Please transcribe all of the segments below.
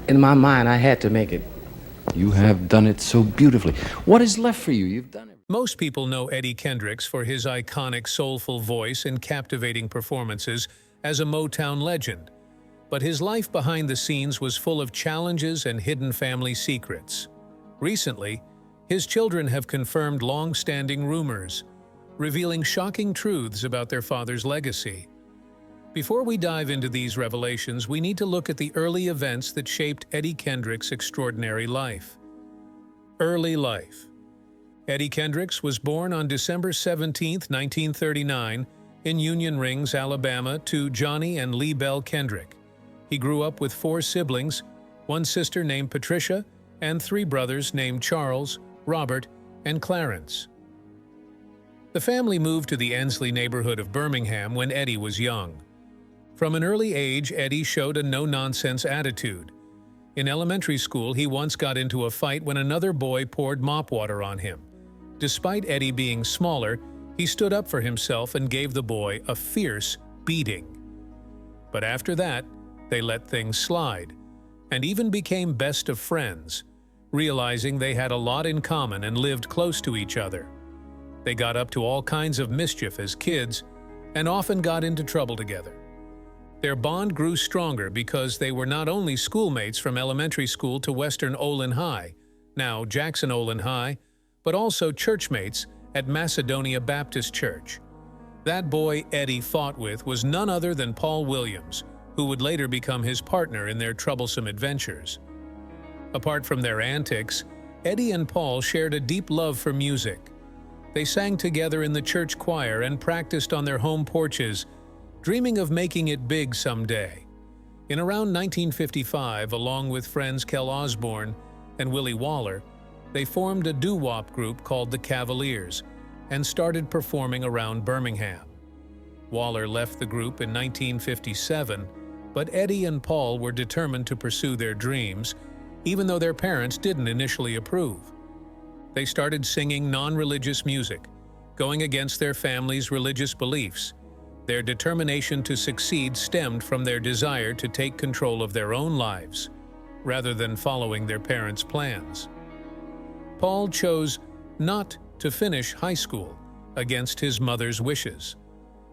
in my mind, I had to make it. You have done it so beautifully. What is left for you? You've done it. Most people know Eddie Kendricks for his iconic soulful voice and captivating performances as a Motown legend. But his life behind the scenes was full of challenges and hidden family secrets. Recently, his children have confirmed long-standing rumors, revealing shocking truths about their father's legacy. Before we dive into these revelations, we need to look at the early events that shaped Eddie Kendricks' extraordinary life. Early life. Eddie Kendricks was born on December 17, 1939, in Union Rings, Alabama, to Johnny and Lee Bell Kendrick. He grew up with 4 siblings, 1 sister named Patricia, and 3 brothers named Charles, Robert, and Clarence. The family moved to the Ensley neighborhood of Birmingham when Eddie was young. From an early age, Eddie showed a no-nonsense attitude. In elementary school, he once got into a fight when another boy poured mop water on him. Despite Eddie being smaller, he stood up for himself and gave the boy a fierce beating. But after that, they let things slide, and even became best of friends, realizing they had a lot in common and lived close to each other. They got up to all kinds of mischief as kids, and often got into trouble together. Their bond grew stronger because they were not only schoolmates from elementary school to Western Olin High, now Jackson Olin High, but also churchmates at Macedonia Baptist Church. That boy Eddie fought with was none other than Paul Williams, who would later become his partner in their troublesome adventures. Apart from their antics, Eddie and Paul shared a deep love for music. They sang together in the church choir and practiced on their home porches, dreaming of making it big someday. In around 1955, along with friends Kel Osborne and Willie Waller, they formed a doo-wop group called the Cavaliers and started performing around Birmingham. Waller left the group in 1957, but Eddie and Paul were determined to pursue their dreams, even though their parents didn't initially approve. They started singing non-religious music, going against their family's religious beliefs. Their determination to succeed stemmed from their desire to take control of their own lives, rather than following their parents' plans. Paul chose not to finish high school against his mother's wishes,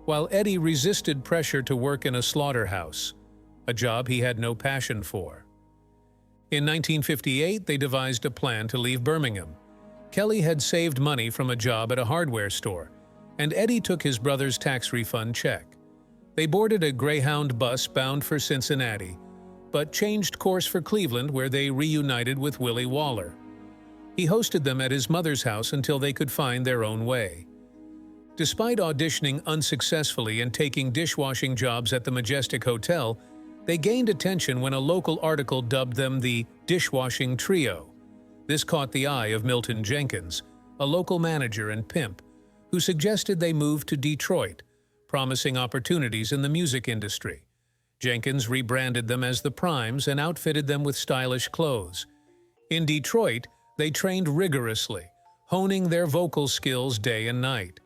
while Eddie resisted pressure to work in a slaughterhouse, a job he had no passion for. In 1958, they devised a plan to leave Birmingham. Kelly had saved money from a job at a hardware store, and Eddie took his brother's tax refund check. They boarded a Greyhound bus bound for Cincinnati, but changed course for Cleveland, where they reunited with Willie Waller. He hosted them at his mother's house until they could find their own way. Despite auditioning unsuccessfully and taking dishwashing jobs at the Majestic Hotel, they gained attention when a local article dubbed them the Dishwashing Trio. This caught the eye of Milton Jenkins, a local manager and pimp, who suggested they move to Detroit, promising opportunities in the music industry. Jenkins rebranded them as the Primes and outfitted them with stylish clothes. In Detroit, they trained rigorously, honing their vocal skills day and night.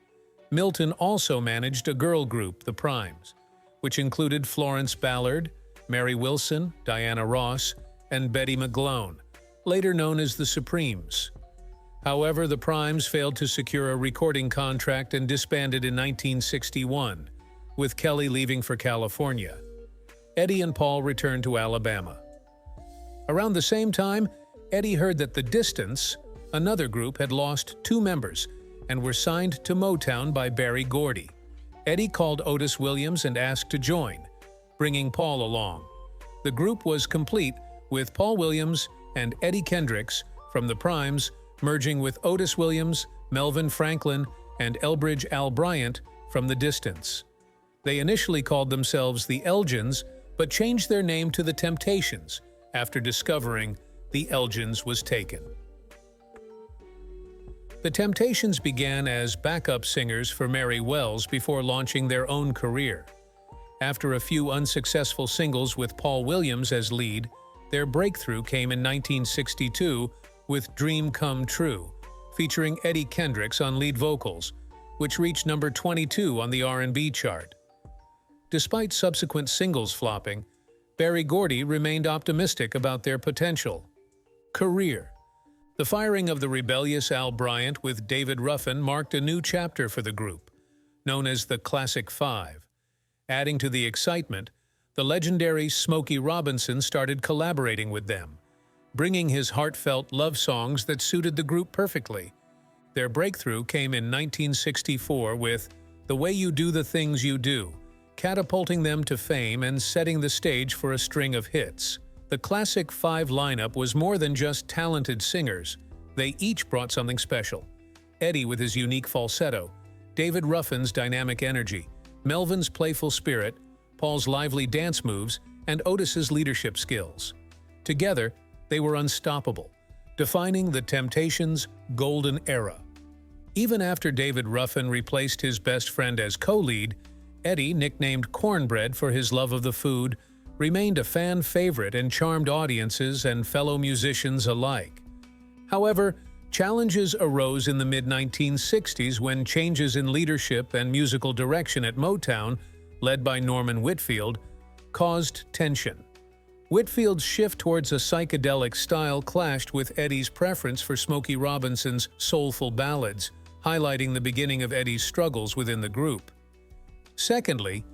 Milton also managed a girl group, the Primes, which included Florence Ballard, Mary Wilson, Diana Ross, and Betty McGlone, later known as the Supremes. However, the Primes failed to secure a recording contract and disbanded in 1961, with Kelly leaving for California. Eddie and Paul returned to Alabama. Around the same time, Eddie heard that The Distance, another group, had lost 2 members and were signed to Motown by Berry Gordy. Eddie called Otis Williams and asked to join, bringing Paul along. The group was complete, with Paul Williams and Eddie Kendricks from the Primes merging with Otis Williams, Melvin Franklin, and Elbridge Al Bryant from The Distance. They initially called themselves the Elgins, but changed their name to the Temptations after discovering the Elgins was taken. The Temptations began as backup singers for Mary Wells before launching their own career. After a few unsuccessful singles with Paul Williams as lead, their breakthrough came in 1962 with Dream Come True, featuring Eddie Kendricks on lead vocals, which reached number 22 on the R&B chart. Despite subsequent singles flopping, Berry Gordy remained optimistic about their potential. Career. The firing of the rebellious Al Bryant with David Ruffin marked a new chapter for the group, known as the Classic Five. Adding to the excitement, the legendary Smokey Robinson started collaborating with them, bringing his heartfelt love songs that suited the group perfectly. Their breakthrough came in 1964 with The Way You Do the Things You Do, catapulting them to fame and setting the stage for a string of hits. The Classic Five lineup was more than just talented singers. They each brought something special. Eddie with his unique falsetto, David Ruffin's dynamic energy, Melvin's playful spirit, Paul's lively dance moves, and Otis's leadership skills. Together, they were unstoppable, defining the Temptations' golden era. Even after David Ruffin replaced his best friend as co-lead, Eddie, nicknamed Cornbread for his love of the food, remained a fan favorite and charmed audiences and fellow musicians alike. However, challenges arose in the mid-1960s when changes in leadership and musical direction at Motown, led by Norman Whitfield, caused tension. Whitfield's shift towards a psychedelic style clashed with Eddie's preference for Smokey Robinson's soulful ballads, highlighting the beginning of Eddie's struggles within the group. Secondly,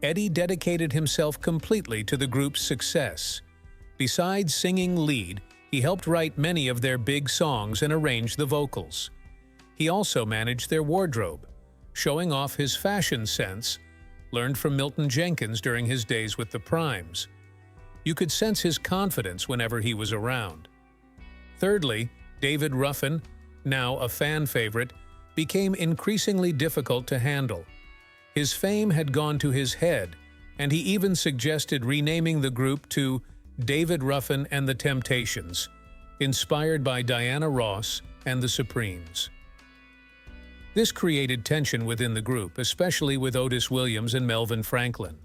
Eddie dedicated himself completely to the group's success. Besides singing lead, he helped write many of their big songs and arrange the vocals. He also managed their wardrobe, showing off his fashion sense, learned from Milton Jenkins during his days with the Primes. You could sense his confidence whenever he was around. Thirdly, David Ruffin, now a fan favorite, became increasingly difficult to handle. His fame had gone to his head, and he even suggested renaming the group to David Ruffin and the Temptations, inspired by Diana Ross and the Supremes. This created tension within the group, especially with Otis Williams and Melvin Franklin.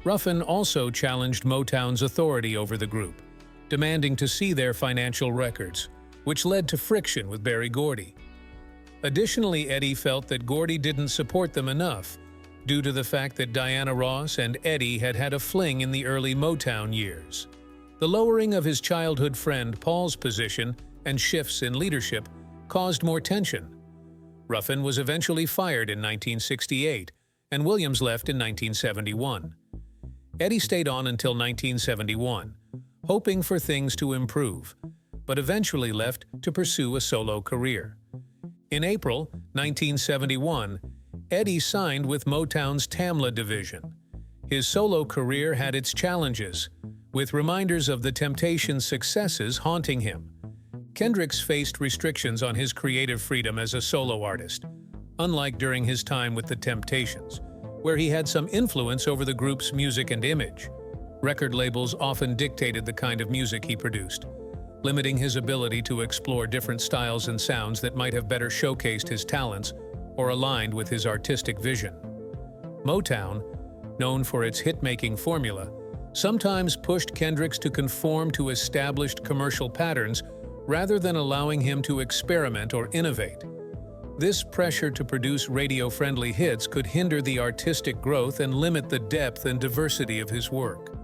Ruffin also challenged Motown's authority over the group, demanding to see their financial records, which led to friction with Berry Gordy. Additionally, Eddie felt that Gordy didn't support them enough, due to the fact that Diana Ross and Eddie had had a fling in the early Motown years. The lowering of his childhood friend Paul's position and shifts in leadership caused more tension. Ruffin was eventually fired in 1968, and Williams left in 1971. Eddie stayed on until 1971, hoping for things to improve, but eventually left to pursue a solo career. In April 1971, Eddie signed with Motown's Tamla division. His solo career had its challenges, with reminders of the Temptations' successes haunting him. Kendricks faced restrictions on his creative freedom as a solo artist, unlike during his time with the Temptations, where he had some influence over the group's music and image. Record labels often dictated the kind of music he produced, limiting his ability to explore different styles and sounds that might have better showcased his talents or aligned with his artistic vision. Motown, known for its hit-making formula, sometimes pushed Kendricks to conform to established commercial patterns rather than allowing him to experiment or innovate. This pressure to produce radio-friendly hits could hinder the artistic growth and limit the depth and diversity of his work.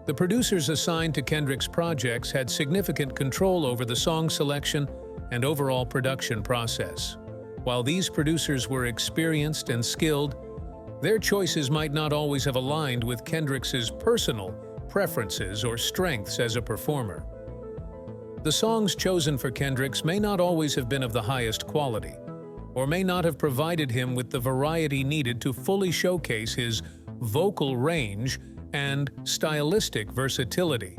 The producers assigned to Kendricks' projects had significant control over the song selection and overall production process. While these producers were experienced and skilled, their choices might not always have aligned with Kendricks' personal preferences or strengths as a performer. The songs chosen for Kendricks may not always have been of the highest quality, or may not have provided him with the variety needed to fully showcase his vocal range and stylistic versatility.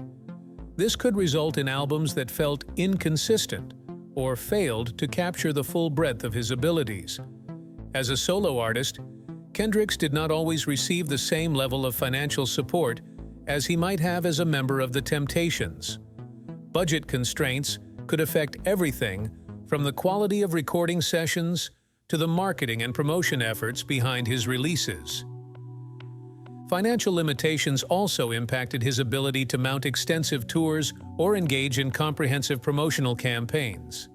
This could result in albums that felt inconsistent or failed to capture the full breadth of his abilities. As a solo artist, Kendricks did not always receive the same level of financial support as he might have as a member of the Temptations. Budget constraints could affect everything from the quality of recording sessions to the marketing and promotion efforts behind his releases. Financial limitations also impacted his ability to mount extensive tours or engage in comprehensive promotional campaigns.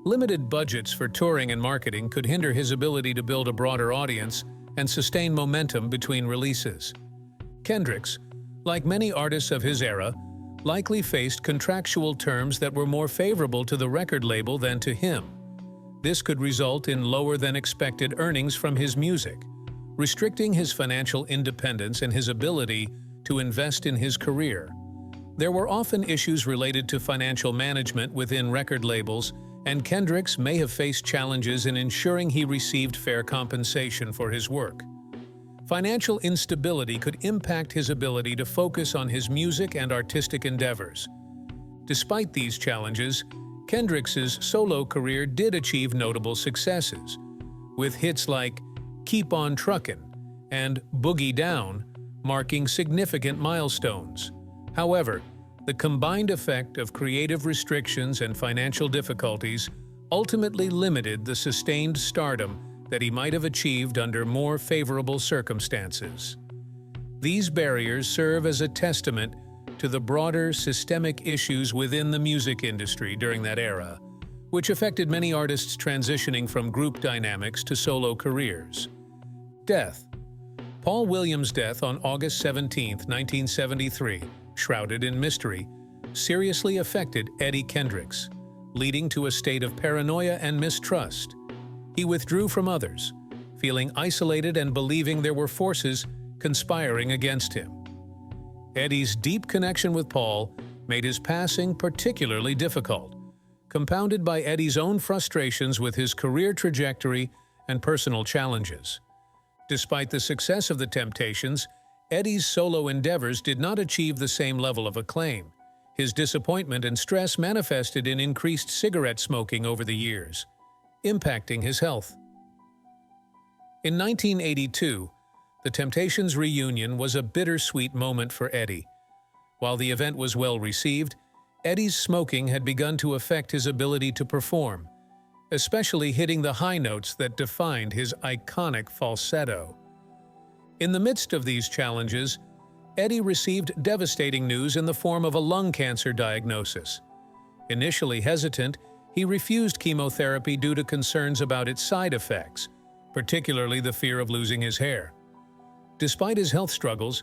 Limited budgets for touring and marketing could hinder his ability to build a broader audience and sustain momentum between releases. Kendricks, like many artists of his era, likely faced contractual terms that were more favorable to the record label than to him. This could result in lower than expected earnings from his music, restricting his financial independence and his ability to invest in his career. There were often issues related to financial management within record labels, and Kendricks may have faced challenges in ensuring he received fair compensation for his work. Financial instability could impact his ability to focus on his music and artistic endeavors. Despite these challenges, Kendricks's solo career did achieve notable successes, with hits like "Keep On Truckin'" and "Boogie Down" marking significant milestones. However, the combined effect of creative restrictions and financial difficulties ultimately limited the sustained stardom that he might have achieved under more favorable circumstances. These barriers serve as a testament to the broader systemic issues within the music industry during that era, which affected many artists transitioning from group dynamics to solo careers. Death. Paul Williams' death on August 17, 1973, shrouded in mystery, seriously affected Eddie Kendricks, leading to a state of paranoia and mistrust. He withdrew from others, feeling isolated and believing there were forces conspiring against him. Eddie's deep connection with Paul made his passing particularly difficult, compounded by Eddie's own frustrations with his career trajectory and personal challenges. Despite the success of the Temptations, Eddie's solo endeavors did not achieve the same level of acclaim. His disappointment and stress manifested in increased cigarette smoking over the years, impacting his health. In 1982, the Temptations' reunion was a bittersweet moment for Eddie. While the event was well received, Eddie's smoking had begun to affect his ability to perform, especially hitting the high notes that defined his iconic falsetto. In the midst of these challenges, Eddie received devastating news in the form of a lung cancer diagnosis. Initially hesitant, he refused chemotherapy due to concerns about its side effects, particularly the fear of losing his hair. Despite his health struggles,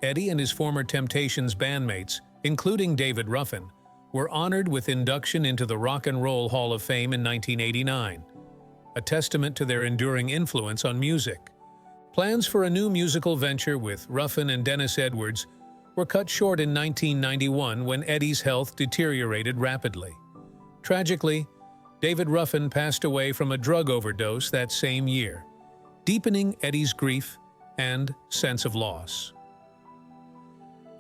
Eddie and his former Temptations bandmates, including David Ruffin, were honored with induction into the Rock and Roll Hall of Fame in 1989, a testament to their enduring influence on music. Plans for a new musical venture with Ruffin and Dennis Edwards were cut short in 1991 when Eddie's health deteriorated rapidly. Tragically, David Ruffin passed away from a drug overdose that same year, deepening Eddie's grief and sense of loss.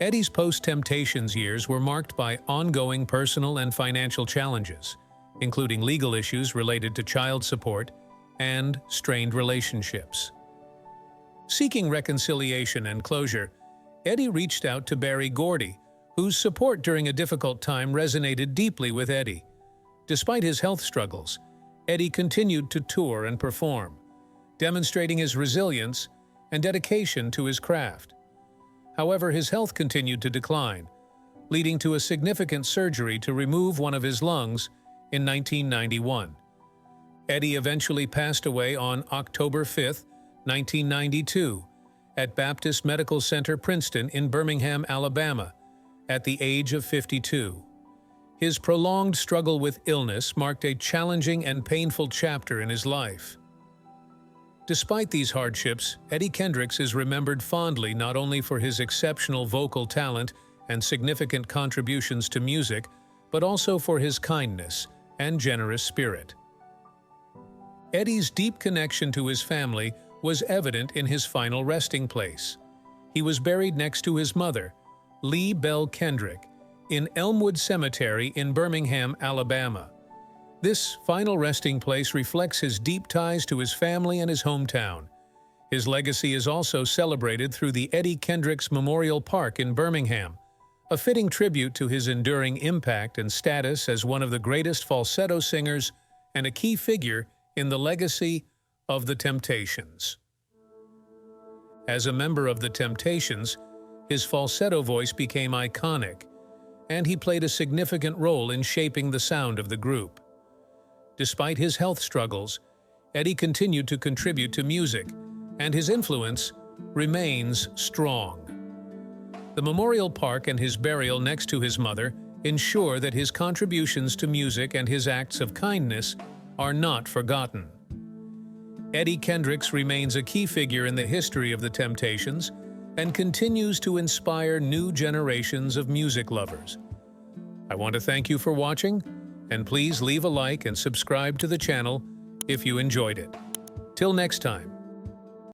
Eddie's post-Temptations years were marked by ongoing personal and financial challenges, including legal issues related to child support and strained relationships. Seeking reconciliation and closure, Eddie reached out to Berry Gordy, whose support during a difficult time resonated deeply with Eddie. Despite his health struggles, Eddie continued to tour and perform, demonstrating his resilience and dedication to his craft. However, his health continued to decline, leading to a significant surgery to remove one of his lungs in 1991. Eddie eventually passed away on October 5, 1992, at Baptist Medical Center Princeton in Birmingham, Alabama, at the age of 52. His prolonged struggle with illness marked a challenging and painful chapter in his life. Despite these hardships, Eddie Kendricks is remembered fondly not only for his exceptional vocal talent and significant contributions to music, but also for his kindness and generous spirit. Eddie's deep connection to his family was evident in his final resting place. He was buried next to his mother, Lee Bell Kendrick, in Elmwood Cemetery in Birmingham, Alabama. This final resting place reflects his deep ties to his family and his hometown. His legacy is also celebrated through the Eddie Kendricks Memorial Park in Birmingham, a fitting tribute to his enduring impact and status as one of the greatest falsetto singers and a key figure in the legacy of the Temptations. As a member of the Temptations, his falsetto voice became iconic, and he played a significant role in shaping the sound of the group. Despite his health struggles, Eddie continued to contribute to music, and his influence remains strong. The memorial park and his burial next to his mother ensure that his contributions to music and his acts of kindness are not forgotten. Eddie Kendricks remains a key figure in the history of the Temptations and continues to inspire new generations of music lovers. I want to thank you for watching, and please leave a like and subscribe to the channel if you enjoyed it. Till next time.